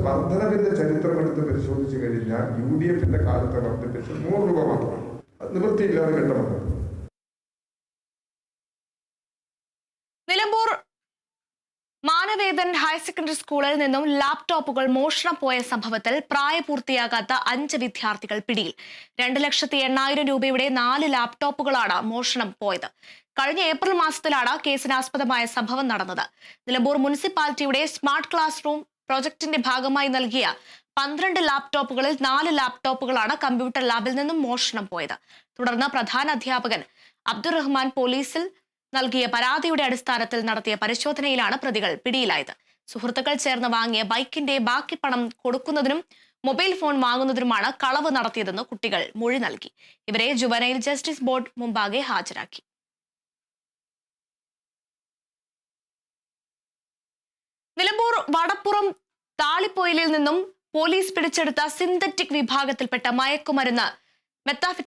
വർധനവിന്റെ ചരിത്രം എടുത്ത് പരിശോധിച്ചു കഴിഞ്ഞാൽ UDFന്റെ കാലത്തെ വർദ്ധിപ്പിച്ച് 100 രൂപ മാത്രമാണ്. നിവൃത്തിയില്ലാതെ കിട്ടണം. നിലമ്പൂർ മാനവേദൻ ഹയർ സെക്കൻഡറി സ്കൂളിൽ നിന്നും ലാപ്ടോപ്പുകൾ മോഷണം പോയ സംഭവത്തിൽ പ്രായപൂർത്തിയാകാത്ത 5 വിദ്യാർത്ഥികൾ പിടിയിൽ. 2,80,000 രൂപയുടെ 4 ലാപ്ടോപ്പുകളാണ് മോഷണം പോയത്. കഴിഞ്ഞ ഏപ്രിൽ മാസത്തിലാണ് കേസിനാസ്പദമായ സംഭവം നടന്നത്. നിലമ്പൂർ മുനിസിപ്പാലിറ്റിയുടെ സ്മാർട്ട് ക്ലാസ് റൂം പ്രോജക്ടിന്റെ ഭാഗമായി നൽകിയ 12 ലാപ്ടോപ്പുകളിൽ 4 ലാപ്ടോപ്പുകളാണ് കമ്പ്യൂട്ടർ ലാബിൽ നിന്നും മോഷണം പോയത്. തുടർന്ന് പ്രധാന അധ്യാപകൻ അബ്ദുറഹ്മാൻ പോലീസിൽ നൽകിയ പരാതിയുടെ അടിസ്ഥാനത്തിൽ നടത്തിയ പരിശോധനയിലാണ് പ്രതികൾ പിടിയിലായത്. സുഹൃത്തുക്കൾ ചേർന്ന് വാങ്ങിയ ബൈക്കിന്റെ ബാക്കി പണം കൊടുക്കുന്നതിനും മൊബൈൽ ഫോൺ വാങ്ങുന്നതിനുമാണ് കളവ് നടത്തിയതെന്ന് കുട്ടികൾ മൊഴി നൽകി. ഇവരെ ജുവനൈൽ ജസ്റ്റിസ് ബോർഡ് മുമ്പാകെ ഹാജരാക്കി. നിലമ്പൂർ വടപ്പുറം താളിപ്പൊയിലിൽ നിന്നും പോലീസ് പിടിച്ചെടുത്ത സിന്തറ്റിക് വിഭാഗത്തിൽപ്പെട്ട മയക്കുമരുന്ന്